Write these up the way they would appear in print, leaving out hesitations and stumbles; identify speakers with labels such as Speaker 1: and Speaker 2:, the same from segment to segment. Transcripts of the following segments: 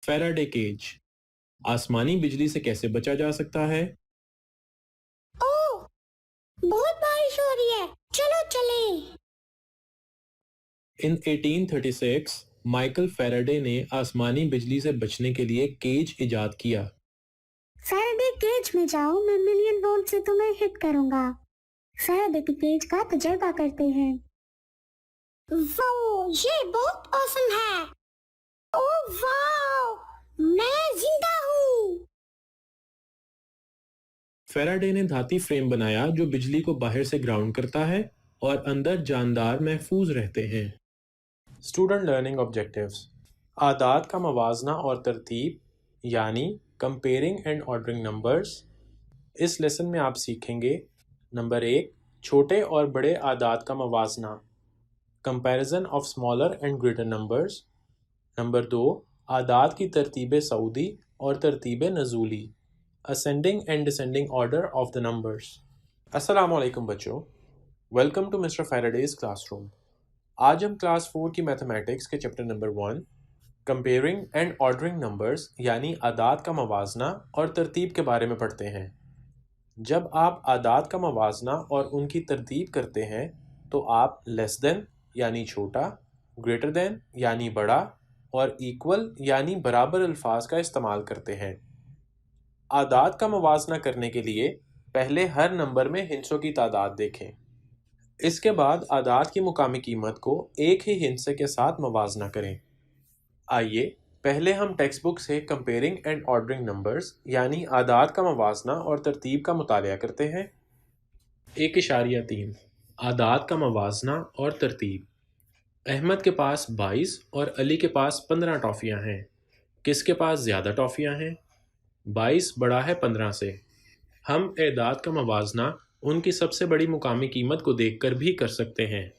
Speaker 1: Faraday cage. आसमानी बिजली से कैसे बचा जा सकता है?
Speaker 2: ओह, बहुत बारिश हो रही है, चलो चलें।
Speaker 1: इन 1836 माइकल फैराडे ने आसमानी बिजली से बचने के लिए केज इजाद किया।
Speaker 2: फैराडे केज में जाओ, मैं मिलियन वोल्ट से तुम्हें हिट करूंगा। फैराडे के केज का तजर्बा करते हैं। वाओ, ये बहुत ऑसम है। ओह वाओ, मैं जिंदा हूँ।
Speaker 1: फैराडे ने धाती फ्रेम बनाया जो बिजली को बाहर से ग्राउंड करता है और अंदर जानदार महफूज रहते हैं। Student learning objectives. आदाद का मवाजना और तरतीब यानी कंपेयरिंग एंड ऑर्डरिंग नंबर्स। इस लेसन में आप सीखेंगे नंबर 1, छोटे और बड़े आदाद का मवाजना, comparison of smaller and greater numbers. Number 2, आदाद की तरतीब सऊदी और तरतीब नज़ूली, ascending and descending order of the numbers. अस्सलाम वालेकुम बच्चों, welcome to mister Faraday's classroom. आज हम क्लास 4 की मैथमेटिक्स के chapter number 1 comparing and ordering numbers यानी आदाद का मवाजना और तरतीब के बारे में पढ़ते हैं। जब आप आदाद का मवाजना और उनकी तरतीब करते हैं तो आप लेस देन यानी छोटा, ग्रेटर देन यानी बड़ा और इक्वल यानी बराबर अल्फाज का इस्तेमाल करते हैं। आदाद का मवाजना करने के लिए पहले हर नंबर में हिस्सों की तादाद देखें। इसके बाद आदाद की मुकामी कीमत को एक ही हिस्से के साथ मवाजना करें। आइए पहले हम टेक्स्ट बुक से कंपेयरिंग एंड ऑर्डरिंग नंबर्स यानी आदाद का मवाजना और तरतीब का मुतालिया करते हैं। 1.3 आदाद का मवाजना और तरतीब। अहमद के पास 22 और अली के पास 15 टॉफ़ियाँ हैं। किसके पास ज़्यादा टॉफ़ियाँ हैं? 22 बड़ा है 15 से। हम एदाद का मवाजना उनकी सबसे बड़ी मुकामी कीमत को देखकर भी कर सकते हैं।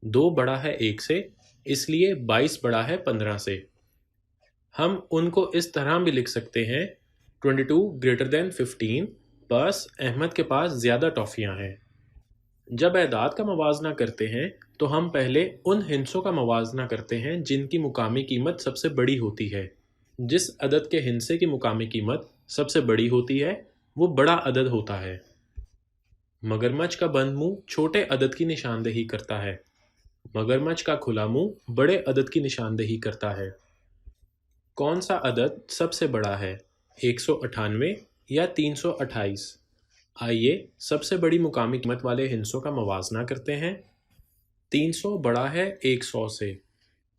Speaker 1: 2 बड़ा है 1 से, इसलिए 22 बड़ा है 15 से। हम उनको इस तरह भी लिख सकते हैं 22 ग्रेटर देन 15, बस अहमद के पास ज़्यादा टॉफ़ियाँ हैं। जब एदाद का मवाजना करते हैं तो हम पहले उन हिस्सों का मवाजना करते हैं जिनकी मुकामी कीमत सबसे बड़ी होती है। जिस अदद के हिस्से की मुकामी कीमत सबसे बड़ी होती है वो बड़ा अदद होता है। मगरमच्छ का बंद मुंह छोटे अदद की निशानदेही करता है। मगरमच्छ का खुला मुंह बड़े अदद की निशानदेही करता है। कौन सा अदद सबसे बड़ा है, 198 या 328? आइए सबसे बड़ी मुकामी कीमत वाले हिस्सों का मवाजना करते हैं। 300 बड़ा है 100 से,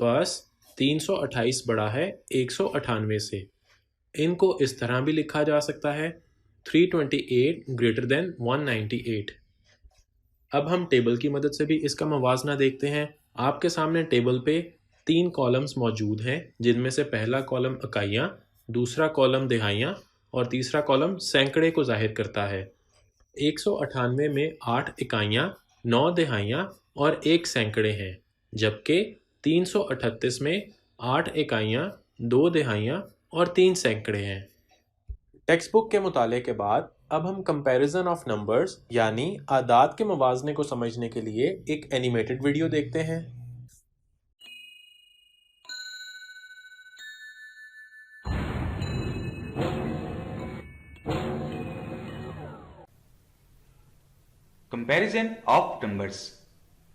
Speaker 1: बस 328 बड़ा है 198 से। इनको इस तरह भी लिखा जा सकता है 328 ग्रेटर देन 198। अब हम टेबल की मदद से भी इसका मवाजना देखते हैं। आपके सामने टेबल पे 3 कॉलम्स मौजूद हैं जिनमें से पहला कॉलम इकाइयाँ, दूसरा कॉलम दिहाइयाँ और तीसरा कॉलम सैकड़े को जाहिर करता है। 198 में 8 इकाइयाँ, 9 दिहाइयाँ और 1 सैकड़े हैं, जबकि 338 में 8 इकाइयाँ, 2 दिहाइयाँ और 3 सैकड़े हैं। टेक्स्ट बुक के मुताले के बाद अब हम कंपैरिजन ऑफ नंबर्स यानी आदाद के मवाजने को समझने के लिए एक एनिमेटेड वीडियो देखते हैं।
Speaker 3: Comparison of numbers.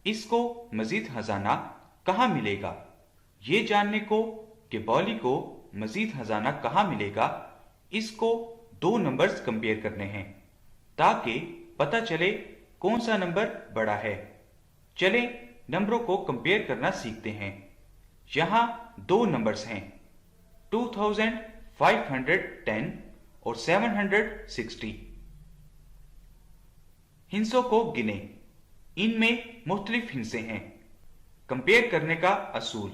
Speaker 3: इसको मजीद खजाना कहाँ मिलेगा? ये जानने को कि बॉली को मजीद खजाना कहाँ मिलेगा, इसको 2 नंबर्स कंपेयर करने हैं ताकि पता चले कौन सा नंबर बड़ा है। चले नंबरों को कंपेयर करना सीखते हैं। यहाँ 2 नंबर्स हैं 2510 और 760। हिस्सों को गिने, इनमें मुख्तलिफ हिस्से हैं। कंपेयर करने का असूल,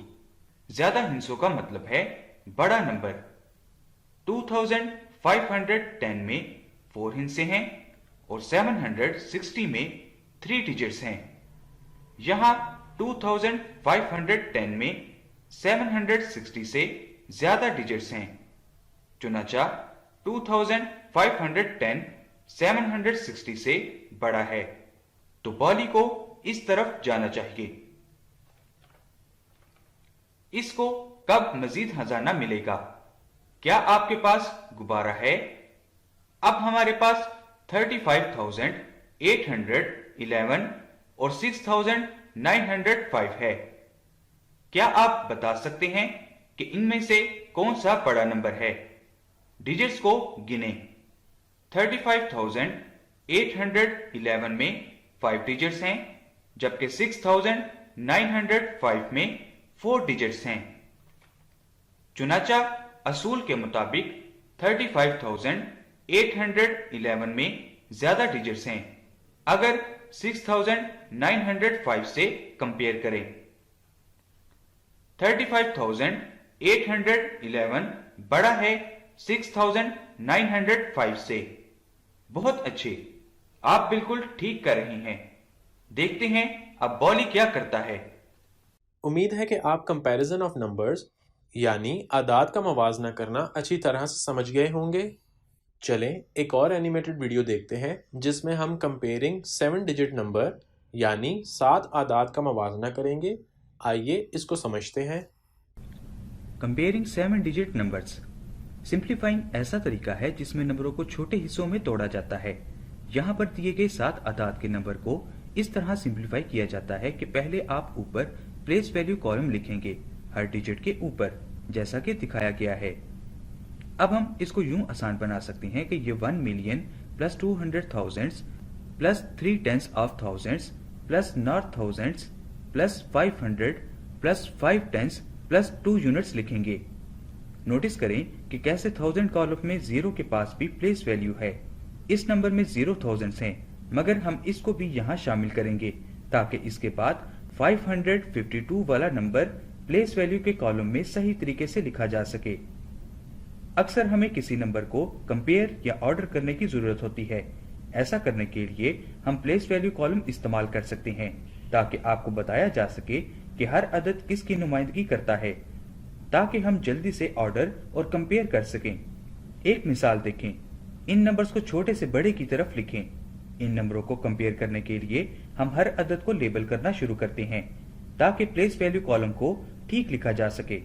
Speaker 3: ज्यादा हिस्सों का मतलब है बड़ा नंबर। 2510 में 4 हिस्से हैं और 760 में 3 डिजिट्स हैं। यहाँ 2510 में 760 से ज्यादा डिजिट्स हैं, चुनाचा 2510 760 से बड़ा है, तो बॉली को इस तरफ जाना चाहिए। इसको कब मजीद खजाना मिलेगा? क्या आपके पास गुब्बारा है? अब हमारे पास 35,811 और 6,905 है। क्या आप बता सकते हैं कि इनमें से कौन सा बड़ा नंबर है? डिजिट्स को गिने। 35,811 में 5 डिजिट्स हैं, जबकि 6,905 में 4 डिजिट्स हैं। चुनाचा असूल के मुताबिक 35,811 में ज्यादा डिजिट्स हैं अगर 6,905 से कंपेयर करें। 35,811 बड़ा है 6,905 से। बहुत अच्छे, आप बिल्कुल ठीक कर रहे हैं। देखते हैं अब बॉली क्या करता है।
Speaker 1: उम्मीद है कि आप कंपैरिजन ऑफ नंबर्स यानी आदाद का मवाजना करना अच्छी तरह से समझ गए होंगे। चलें एक और एनिमेटेड वीडियो देखते हैं जिसमें हम कंपेयरिंग 7 डिजिट नंबर यानी 7 आदाद का मवाजना करेंगे। आइए इसको समझते हैं।
Speaker 4: Comparing 7 digit numbers. सिंप्लीफाइंग ऐसा तरीका है जिसमें नंबरों को छोटे हिस्सों में तोड़ा जाता है। यहाँ पर दिए गए 7 आदाद के नंबर को इस तरह सिंप्लीफाई किया जाता है कि पहले आप ऊपर प्लेस वैल्यू कॉलम लिखेंगे हर डिजिट के ऊपर, जैसा कि दिखाया गया है। अब हम इसको यूं आसान बना सकते हैं कि ये 1 million plus 200,000 plus 3 tens of thousands plus not thousands plus 500 plus 5 tens plus 2 units लिखेंगे। नोटिस करें कि कैसे 1000 कॉलम में 0 के पास भी प्लेस वैल्यू है। इस नंबर में 0,000 हैं, मगर हम इसको भी यहाँ शामिल करेंगे ताकि इसके बाद 552 वाला नंबर प्लेस वैल्यू के कॉलम में सही तरीके से लिखा जा सके। अक्सर हमें किसी नंबर को कंपेयर या ऑर्डर करने की जरूरत होती है। ऐसा करने के लिए हम प्लेस वैल्यू कॉलम इस्तेमाल कर सकते हैं ताकि आपको बताया जा सके कि हर अदद किसकी नुमाइंदगी करता है, ताकि हम जल्दी से ऑर्डर और कंपेयर कर सकें। एक मिसाल देखें। इन नंबर्स को छोटे से बड़े की तरफ लिखें। इन नंबरों को कंपेयर करने के लिए हम हर अदद को लेबल करना शुरू करते हैं ताकि प्लेस वैल्यू कॉलम को ठीक लिखा जा सके।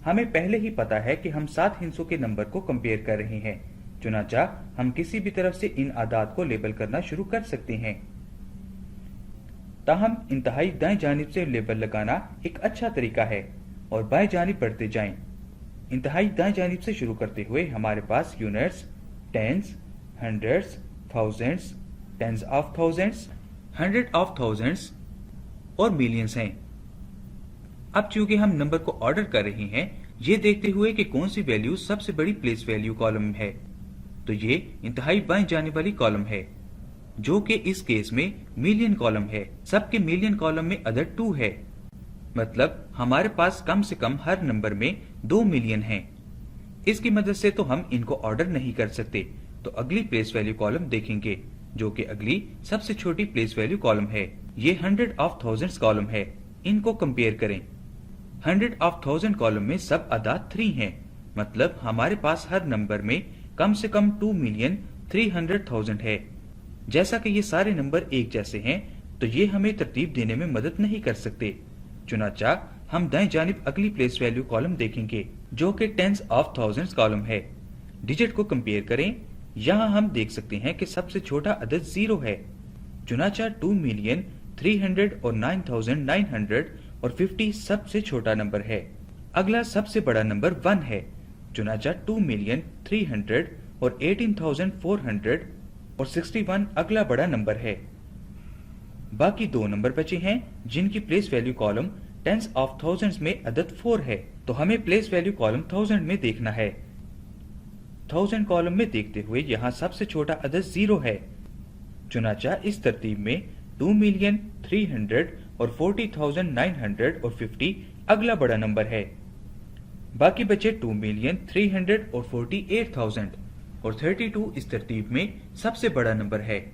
Speaker 4: हमें पहले ही पता है कि हम 7 हिस्सों के नंबर को कंपेयर कर रहे हैं, चुनाचा हम किसी भी तरफ से इन आदाद को लेबल करना शुरू कर सकते हैं। ताहम इंतहाई दाएं जानिब से लेबल लगाना एक अच्छा तरीका है और बाएं जानिब बढ़ते जाएं। इंतहाई दाएं जानिब से शुरू करते हुए हमारे पास units, tens, hundreds, thousands, tens of thousands, hundred of thousands और मिलियंस हैं। अब चूंकि हम नंबर को ऑर्डर कर रहे हैं, ये देखते हुए कि कौन सी वैल्यू सबसे बड़ी प्लेस वैल्यू कॉलम है, तो ये इंतहाई बाएं जाने वाली कॉलम है, जो कि इस केस में मिलियन कॉलम है। सबके मिलियन कॉलम में अदद 2 है, मतलब हमारे पास कम से कम हर नंबर में 2 मिलियन हैं। इसकी मदद से तो हम इनको ऑर्डर नहीं कर सकते, तो अगली प्लेस वैल्यू कॉलम देखेंगे, जो कि अगली सबसे छोटी प्लेस वैल्यू कॉलम है। ये 100 ऑफ थाउजेंड्स कॉलम है। इनको कंपेयर करें। 100 ऑफ 1000 कॉलम में सब आदाद 3 हैं, मतलब हमारे पास हर नंबर में कम से कम 2,300,000 है। जैसा कि ये सारे नंबर एक जैसे हैं, तो ये हमें तरतीब देने में मदद नहीं कर सकते। चुनाचा हम दाएं जानिब अगली प्लेस वैल्यू कॉलम देखेंगे, जो कि टेंस ऑफ थाउजेंड्स कॉलम है। डिजिट को कंपेयर करें। यहाँ हम देख सकते हैं कि सबसे छोटा अदद 0 है। चुनाचा 2,309,950 सबसे छोटा नंबर है। अगला सबसे बड़ा नंबर 1 है। चुनाचा 2,318,461 अगला बड़ा नंबर है। बाकी 2 नंबर बचे हैं जिनकी place value column tens of thousands में अदद 4 है, तो हमें प्लेस वैल्यू कॉलम 1000 में देखना है। 1000 कॉलम में देखते हुए यहाँ सबसे छोटा अदद 0 है। चुनाचा इस तरतीब में 2,340,950 अगला बड़ा नंबर है। बाकी बचे 2,348,000 और 32 इस तरतीब में सबसे बड़ा नंबर है।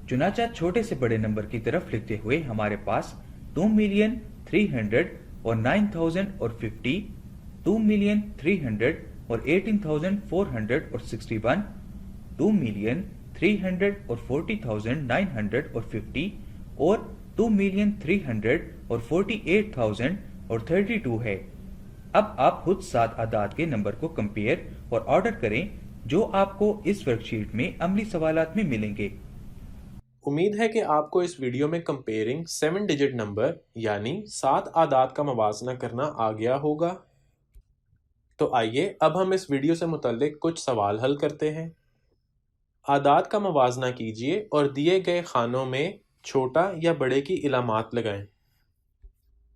Speaker 4: चुनाचा छोटे से बड़े नंबर की तरफ लिखते हुए हमारे पास 2,309,050, 2,318,461, 2,340,950 और 2,348,032 है। अब आप खुद 7 आदाद के नंबर को कंपेयर और ऑर्डर करें जो आपको इस वर्कशीट में अमली सवालात में मिलेंगे।
Speaker 1: उम्मीद है कि आपको इस वीडियो में कंपेयरिंग 7 डिजिट नंबर यानी 7 आदाद का मवाजना करना आ गया होगा। तो आइए अब हम इस वीडियो से मुतल्लिक कुछ सवाल हल करते हैं। आदाद का मवाजना कीजिए और दिए गए खानों में छोटा या बड़े की इलामात लगाएं।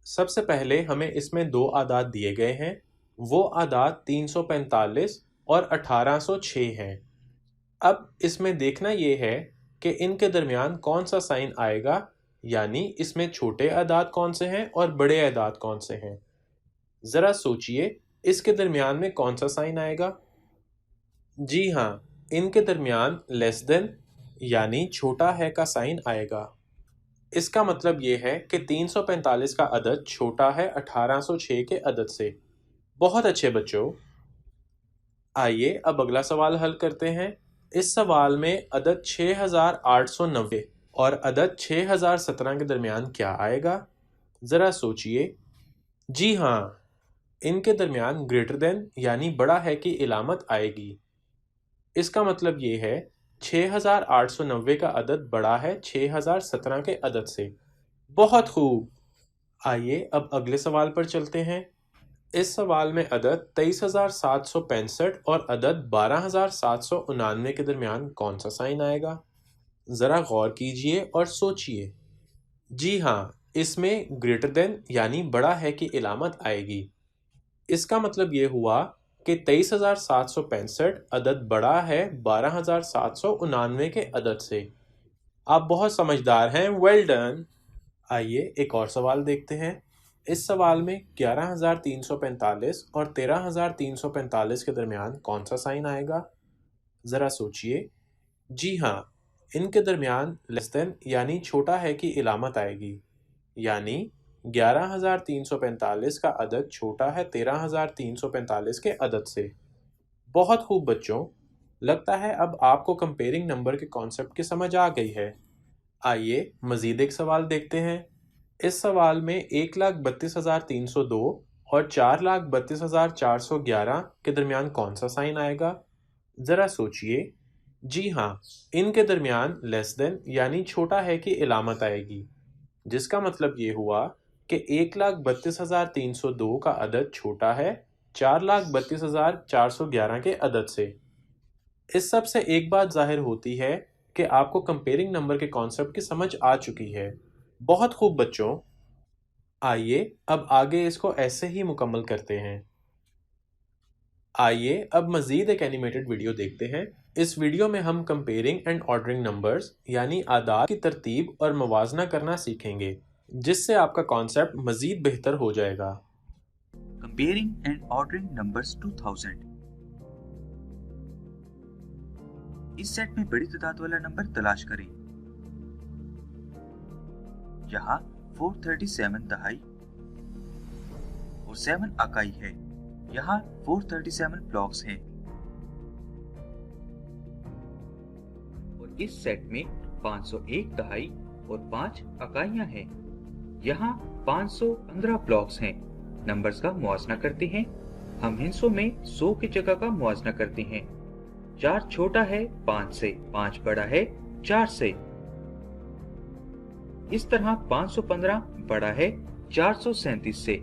Speaker 1: सबसे पहले हमें इसमें 2 आदाद दिए गए हैं। वो आदाद 345 और 1806 हैं। अब इसमें देखना ये है कि इनके दरमियान कौन सा साइन आएगा, यानी इसमें छोटे आदाद कौन से हैं और बड़े आदाद कौन से हैं। ज़रा सोचिए, इसके दरमियान में कौन सा साइन आएगा? जी हाँ, इनके दरमियान लेस देन यानी छोटा है का साइन आएगा। इसका मतलब ये है कि 345 का अदद छोटा है 1806 के अदद से। बहुत अच्छे बच्चों, आइए अब अगला सवाल हल करते हैं। इस सवाल में अदद 6890 और अदद 6017 के दरमियान क्या आएगा? ज़रा सोचिए। जी हाँ, इनके दरमियान ग्रेटर देन यानी बड़ा है की इलामत आएगी। इसका मतलब ये है 6890 का अदद बड़ा है 6017 के अदद से। बहुत खूब। आइए अब अगले सवाल पर चलते हैं। इस सवाल में अदद 23,765 और अदद 12,799 के दरमियान कौन सा साइन आएगा? ज़रा गौर कीजिए और सोचिए। जी हाँ, इसमें ग्रेटर देन यानी बड़ा है की इलामत आएगी। इसका मतलब ये हुआ कि 23,765 अदद बड़ा है 12,799 के अदद से। आप बहुत समझदार हैं, वेल डन। आइए एक और सवाल देखते हैं। इस सवाल में 11,345 और 13,345 के दरमियान कौन सा साइन आएगा? ज़रा सोचिए। जी हाँ, इनके दरमियान लेस देन यानी छोटा है की इलामत आएगी, यानी 11,345 का अदद छोटा है 13,345 के अदद से। बहुत खूब बच्चों, लगता है अब आपको कंपेयरिंग नंबर के कॉन्सेप्ट की समझ आ गई है। आइए मज़ीद एक सवाल देखते हैं। इस सवाल में 1,32,302 और 4,32,411 के दरमियान कौन सा साइन आएगा? ज़रा सोचिए। जी हाँ, इनके दरमियान लेस देन यानी छोटा है की इलामत आएगी, जिसका मतलब ये हुआ कि 1,32,302 का अदद छोटा है 4,32,411 के अदद से। इस सब से एक बात जाहिर होती है कि आपको कंपेयरिंग नंबर के कॉन्सेप्ट की समझ आ चुकी है। बहुत खूब बच्चों, आइए अब आगे इसको ऐसे ही मुकम्मल करते हैं। आइए अब मज़ीद एक एनिमेटेड वीडियो देखते हैं। इस वीडियो में हम कंपेयरिंग एंड ऑर्डरिंग नंबर्स यानी आदाद की तरतीब और मवाजना करना सीखेंगे, जिससे आपका कॉन्सेप्ट मज़ीद बेहतर हो जाएगा।
Speaker 4: Comparing and ordering numbers 2000। इस सेट में बड़ी तादाद वाला नंबर तलाश करें। यहाँ 437 दहाई और 7 अकाई है। यहाँ 437 ब्लॉक्स हैं और इस सेट में 501 दहाई और 5 अकाइयां हैं। यहाँ 515 ब्लॉक्स हैं। नंबर्स का मुआवजा करते हैं। हम हिस्सों में 100 की जगह का मुआवजा करते हैं। 4 छोटा है 5 से, 5 बड़ा है 4 से। इस तरह 515 बड़ा है 437 से।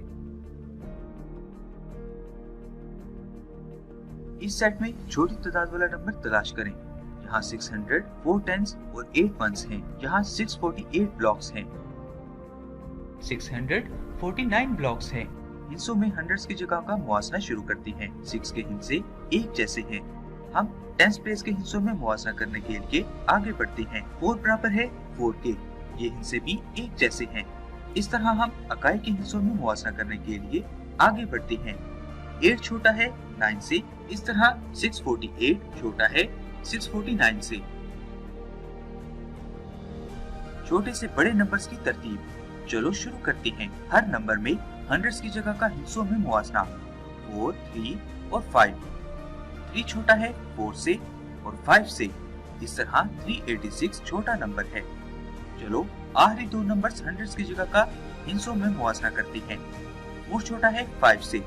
Speaker 4: इस सेट में छोटी तादाद वाला नंबर तलाश करें। यहाँ 600 4 टेंस और 8 वंस हैं। यहाँ 648 ब्लॉक्स हैं। 649 ब्लॉक्स हैं। हिस्सों में हंड्रेड्स की जगह का मुआवजा शुरू करते हैं। 6 के हिस्से एक जैसे हैं। हम टेंस प्लेस के हिस्सों में मुआवजा करने के लिए आगे बढ़ते हैं। 4 बराबर है 4 के, ये हिस्से भी एक जैसे हैं। इस तरह हम अकाई के हिस्सों में मुआवजा करने के लिए आगे बढ़ते हैं। 8 छोटा है 9 से, इस तरह 648 छोटा है 649 से। छोटे से बड़े नंबर्स की तरतीब। चलो शुरू करते हैं। हर नंबर में हंड्रेड्स की जगह का हिस्सों में मुआवजा 4, 3 और 5। 3 छोटा है 4 से और 5 से। इस तरह 386 छोटा नंबर है। चलो आखिरी 2 नंबर्स हंड्रेड्स की जगह का हिस्सों में मुआवजा करते हैं। 4 छोटा है 5 से,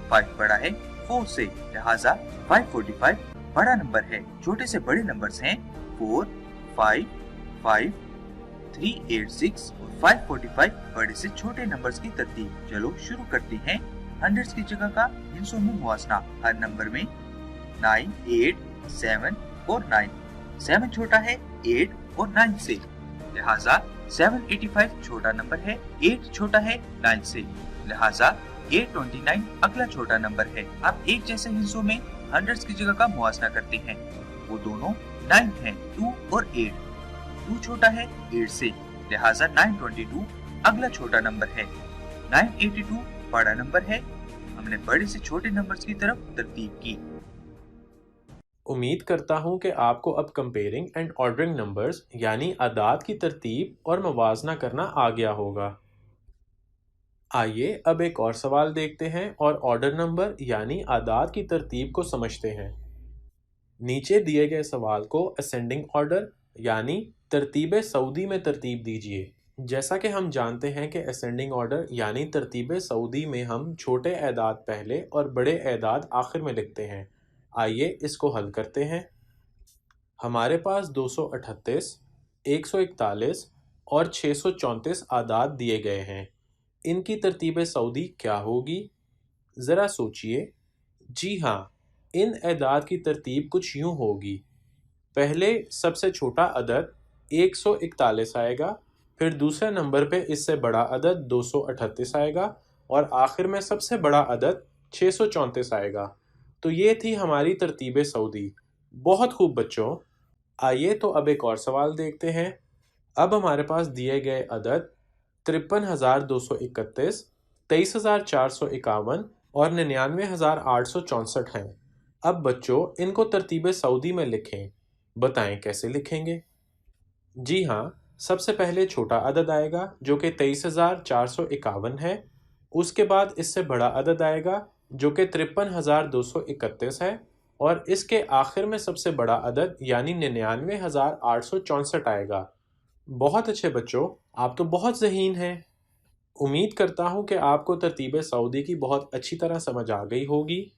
Speaker 4: 5 बड़ा है 4 से, लिहाजा 545 बड़ा नंबर है। छोटे से बड़े नंबर्स हैं 4, 5, 5, 386 और 545 बड़े से छोटे नंबर्स की तरतीब। चलो शुरू करते हैं हंड्रेड्स की जगह का हिस्सों में मुआसना। हर नंबर में 9, 8, 7 और 9। 7 छोटा है 8 और 9 से, लिहाजा 785 छोटा नंबर है, 8 छोटा है 9 से, लिहाजा 829 अगला छोटा नंबर है। अब एक जैसे हिस्सों में हंड्रेड्स की जगह का मुआसना करते हैं। वो दोनों 9 हैं, 2 और 8। 2 छोटा है 8 से, लिहाजा 922 अगला छोटा नंबर है। 982 बड़ा नंबर है। हमने बड़े से छोटे नंबर्स की तरफ तरतीब की।
Speaker 1: उम्मीद करता हूँ कि आपको अब कंपेयरिंग एंड ऑर्डरिंग नंबर्स यानी अदाद की तरतीब और मवाजना करना आ गया होगा। आइए अब एक और सवाल देखते हैं और ऑर्डर नंबर यानी अदाद की तरतीब को समझते हैं। नीचे दिए गए सवाल को असेंडिंग ऑर्डर यानी तरतीब सऊदी में तरतीब दीजिए। जैसा कि हम जानते हैं कि असेंडिंग ऑर्डर यानी तरतीब सऊदी में हम छोटे एदाद पहले और बड़े एदाद आखिर में लिखते हैं। आइए इसको हल करते हैं। हमारे पास 238, 141 और 634 आदाद दिए गए हैं। इनकी तरतीब सऊदी क्या होगी? ज़रा सोचिए। जी हाँ, इन एदाद की तरतीब कुछ यूँ होगी। पहले सबसे छोटा अदद 141 आएगा, फिर दूसरे नंबर पे इससे बड़ा अदद 238 आएगा और आखिर में सबसे बड़ा अदद 634 आएगा। तो ये थी हमारी तरतीब सऊदी। बहुत खूब बच्चों। आइए तो अब एक और सवाल देखते हैं। अब हमारे पास दिए गए अदद 53,231, 23,451 और 99,864 हैं। अब बच्चों इनको तरतीब सऊदी में लिखें। बताएं कैसे लिखेंगे? जी हाँ, सबसे पहले छोटा अदद आएगा जो कि 23,451 है। उसके बाद इससे बड़ा अदद आएगा जो कि 53,231 है और इसके आखिर में सबसे बड़ा अदद यानी 99,864 आएगा। बहुत अच्छे बच्चों, आप तो बहुत ज़हीन हैं। उम्मीद करता हूँ कि आपको तरतीब सऊदी की बहुत अच्छी तरह समझ आ गई होगी।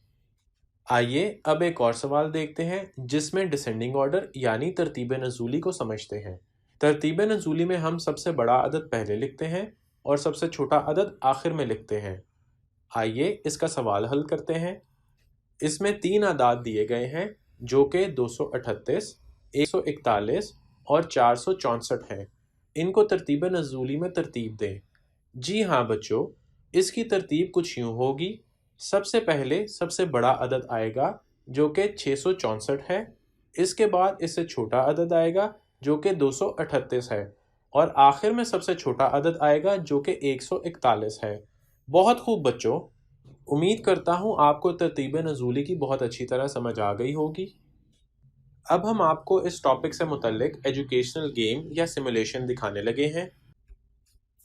Speaker 1: आइए अब एक और सवाल देखते हैं जिसमें डिसेंडिंग ऑर्डर यानी तरतीब नज़ूली को समझते हैं। तरतीब नज़ूली में हम सबसे बड़ा अदद पहले लिखते हैं और सबसे छोटा अदद आखिर में लिखते हैं। आइए इसका सवाल हल करते हैं। इसमें 3 आदाद दिए गए हैं जो कि 238, 141 और 464 हैं। इनको तरतीब नज़ूली में तरतीब दें। जी हाँ बच्चों, इसकी तरतीब कुछ यूँ होगी। सबसे पहले सबसे बड़ा अदद आएगा जो कि 664 है। इसके बाद इससे छोटा अदद आएगा जो कि 238 है और आखिर में सबसे छोटा अदद आएगा जो कि 141 है। बहुत खूब बच्चों। उम्मीद करता हूँ आपको तरतीब नज़ूली की बहुत अच्छी तरह समझ आ गई होगी। अब हम आपको इस टॉपिक से मुतल्लिक एजुकेशनल गेम या सिमुलेशन दिखाने लगे हैं।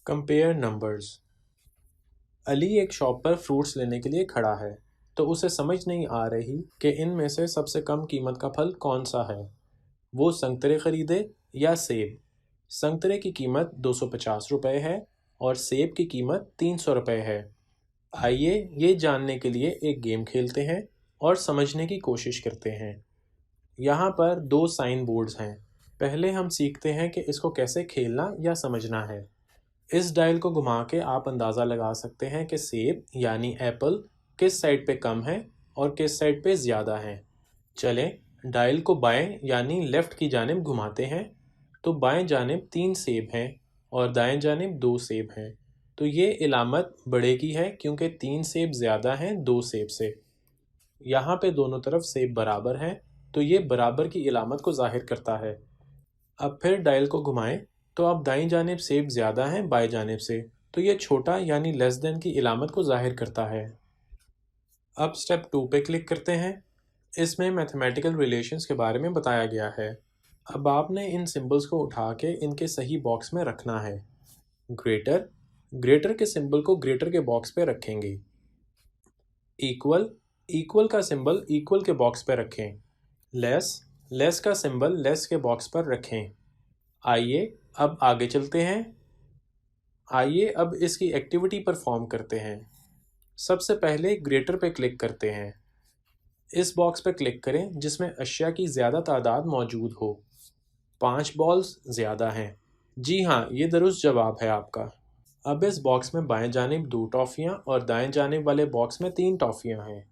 Speaker 1: Compare numbers. अली एक शॉप पर फ्रूट्स लेने के लिए खड़ा है तो उसे समझ नहीं आ रही कि इनमें से सबसे कम कीमत का फल कौन सा है। वो संतरे खरीदे या सेब। संतरे की कीमत 250 रुपये है और सेब की कीमत 300 रुपये है। आइए ये जानने के लिए एक गेम खेलते हैं और समझने की कोशिश करते हैं। यहाँ पर 2 साइन बोर्ड्स हैं। पहले हम सीखते हैं कि इसको कैसे खेलना या समझना है। इस डायल को घुमा के आप अंदाज़ा लगा सकते हैं कि सेब यानी एप्पल किस साइड पे कम है और किस साइड पे ज़्यादा है। चलें डायल को बाएं यानी लेफ़्ट की जानिब घुमाते हैं तो बाएं जानिब 3 सेब हैं और दाएं जानिब 2 सेब हैं। तो ये इलामत बड़े की है क्योंकि 3 सेब ज़्यादा हैं 2 सेब से। यहाँ पे दोनों तरफ सेब बराबर हैं तो ये बराबर की इलामत को ज़ाहिर करता है। अब फिर डायल को घुमाएं तो अब दाईं जानिब सेब ज़्यादा हैं बाएं जानिब से, तो ये छोटा यानी लेस देन की इलामत को ज़ाहिर करता है। अब स्टेप 2 पे क्लिक करते हैं। इसमें मैथमेटिकल रिलेशंस के बारे में बताया गया है। अब आपने इन सिंबल्स को उठा के इनके सही बॉक्स में रखना है। ग्रेटर के सिंबल को ग्रेटर के बॉक्स पे रखेंगे। इक्वल का सिंबल इक्वल के बॉक्स पे रखें। लेस का सिंबल लेस के बॉक्स पर रखें। आइए अब आगे चलते हैं। आइए अब इसकी एक्टिविटी परफॉर्म करते हैं। सबसे पहले ग्रेटर पे क्लिक करते हैं। इस बॉक्स पे क्लिक करें जिसमें अशिया की ज़्यादा तादाद मौजूद हो। 5 बॉल्स ज़्यादा हैं। जी हाँ, ये दुरुस्त जवाब है आपका। अब इस बॉक्स में बाएं जानिब 2 टॉफ़ियाँ और दाएं जानिब वाले बॉक्स में 3 टॉफ़ियाँ हैं।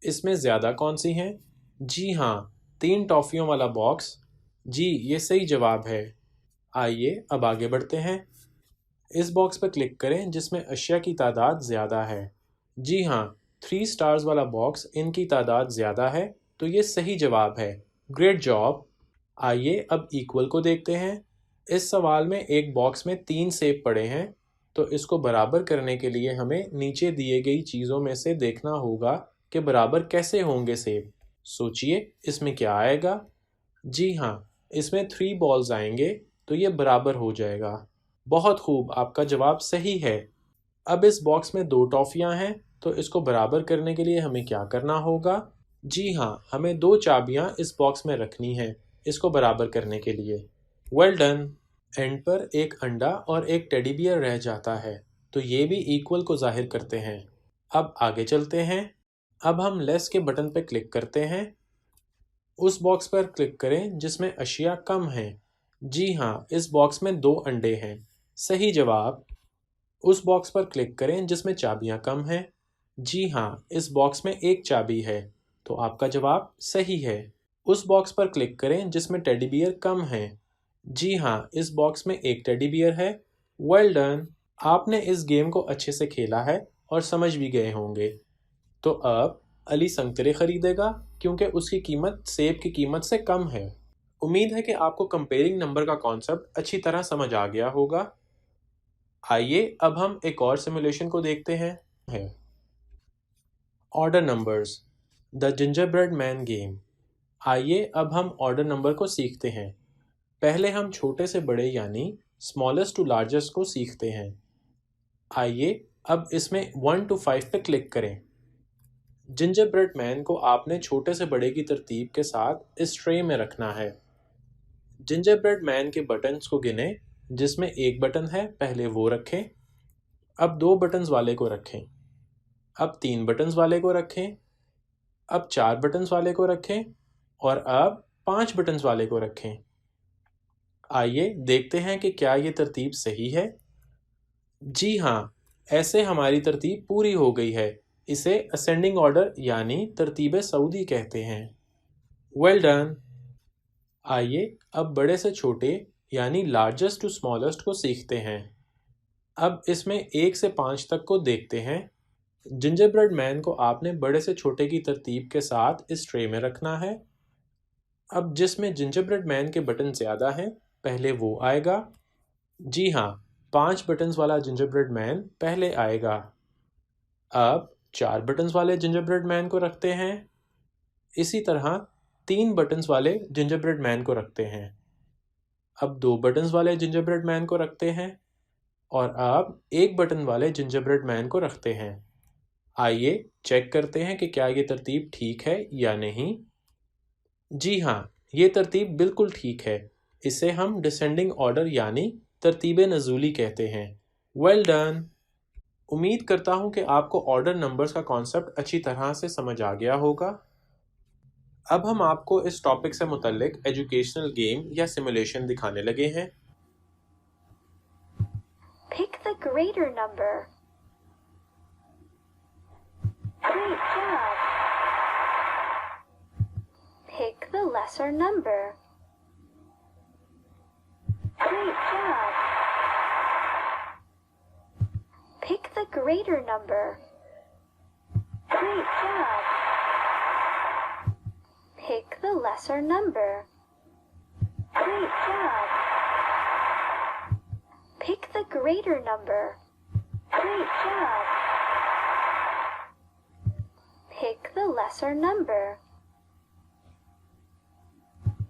Speaker 1: इसमें ज़्यादा कौन सी हैं? जी हाँ, 3 टॉफ़ियों वाला बॉक्स। जी, ये सही जवाब है। आइए अब आगे बढ़ते हैं। इस बॉक्स पर क्लिक करें जिसमें अशिया की तादाद ज़्यादा है। जी हाँ, 3 स्टार्स वाला बॉक्स, इनकी तादाद ज़्यादा है, तो ये सही जवाब है। Great job. आइए अब इक्वल को देखते हैं। इस सवाल में एक बॉक्स में 3 सेब पड़े हैं, तो इसको बराबर करने के लिए हमें नीचे दिए गई चीज़ों में से देखना होगा कि बराबर कैसे होंगे सेब। सोचिए इसमें क्या आएगा? जी हाँ, इसमें 3 बॉल्स आएंगे, तो ये बराबर हो जाएगा। बहुत खूब, आपका जवाब सही है। अब इस बॉक्स में 2 टॉफ़ियाँ हैं, तो इसको बराबर करने के लिए हमें क्या करना होगा? जी हाँ, हमें 2 चाबियाँ इस बॉक्स में रखनी हैं इसको बराबर करने के लिए। Well done. एंड पर एक अंडा और एक टेडी बियर रह जाता है, तो ये भी इक्वल को जाहिर करते हैं। अब आगे चलते हैं। अब हम लेस के बटन पर क्लिक करते हैं। उस बॉक्स पर क्लिक करें जिसमें अशिया कम हैं। जी हाँ, इस बॉक्स में 2 अंडे हैं। सही जवाब। उस बॉक्स पर क्लिक करें जिसमें चाबियां कम हैं। जी हाँ, इस बॉक्स में 1 चाबी है, तो आपका जवाब सही है। उस बॉक्स पर क्लिक करें जिसमें टेडी बियर कम हैं। जी हाँ, इस बॉक्स में 1 टेडी बियर है। Well done. आपने इस गेम को अच्छे से खेला है और समझ भी गए होंगे। तो अब अली संतरे खरीदेगा क्योंकि उसकी कीमत सेब की कीमत से कम है। उम्मीद है कि आपको कंपेयरिंग नंबर का कॉन्सेप्ट अच्छी तरह समझ आ गया होगा। आइए अब हम एक और सिमुलेशन को देखते हैं। Order numbers, the gingerbread man game. आइए अब हम ऑर्डर नंबर को सीखते हैं। पहले हम छोटे से बड़े यानी स्मॉलेस्ट टू लार्जेस्ट को सीखते हैं। आइए अब इसमें 1 to 5 पे क्लिक करें। जिंजरब्रेड मैन को आपने छोटे से बड़े की तरतीब के साथ इस ट्रे में रखना है। जिंजरब्रेड मैन के बटन्स को गिने, जिसमें 1 बटन है पहले वो रखें। अब 2 बटन्स वाले को रखें। अब 3 बटन्स वाले को रखें। अब 4 बटन्स वाले को रखें और अब 5 बटन्स वाले को रखें। आइए देखते हैं कि क्या ये तरतीब सही है। जी हाँ, ऐसे हमारी तरतीब पूरी हो गई है। इसे असेंडिंग ऑर्डर यानी तरतीब सऊदी कहते हैं। Well done. आइए अब बड़े से छोटे यानी लार्जेस्ट टू स्मॉलेस्ट को सीखते हैं। अब इसमें 1 से 5 तक को देखते हैं। जिंजरब्रेड मैन को आपने बड़े से छोटे की तरतीब के साथ इस ट्रे में रखना है। अब जिसमें जिंजरब्रेड मैन के बटन ज़्यादा हैं पहले वो आएगा। जी हाँ, 5 बटन्स वाला जिंजरब्रेड मैन पहले आएगा। अब 4 बटन्स वाले जिंजरब्रेड मैन को रखते हैं। इसी तरह 3 बटन्स वाले जिंजरब्रेड मैन को रखते हैं। अब 2 बटन्स वाले जिंजरब्रेड मैन को रखते हैं और अब 1 बटन वाले जिंजरब्रेड मैन को रखते हैं। आइए चेक करते हैं कि क्या ये तरतीब ठीक है या नहीं। जी हाँ, ये तरतीब बिल्कुल ठीक है। इसे हम डिसेंडिंग ऑर्डर यानी तरतीब नज़ूली कहते हैं। Well done. उम्मीद करता हूँ कि आपको ऑर्डर नंबर्स का कॉन्सेप्ट अच्छी तरह से समझ आ गया होगा। अब हम आपको इस टॉपिक से मुतल्लिक एजुकेशनल गेम या सिमुलेशन दिखाने लगे हैं।
Speaker 2: Pick the greater number. Great job. Pick the lesser number. Great job. Pick the greater number. Great job. Pick the lesser number. Great job. Pick the greater number. Great job. Pick the lesser number.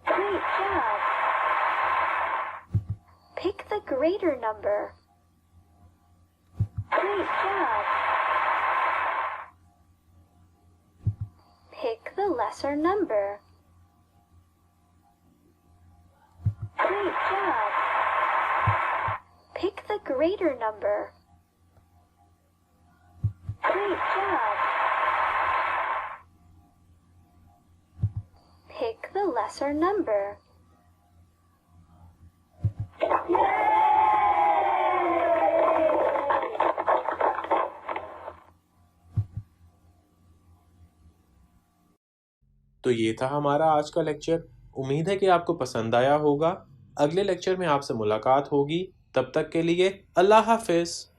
Speaker 2: Great job. Pick the greater number. Great job. Pick the lesser number. Great job. Pick the greater number. Great
Speaker 5: lesser number.
Speaker 1: تو یہ تھا ہمارا آج کا lecture. امید ہے کہ آپ کو پسند آیا ہوگا. اگلے لیکچر میں آپ سے ملاقات ہوگی. تب تک کے لیے اللہ حافظ.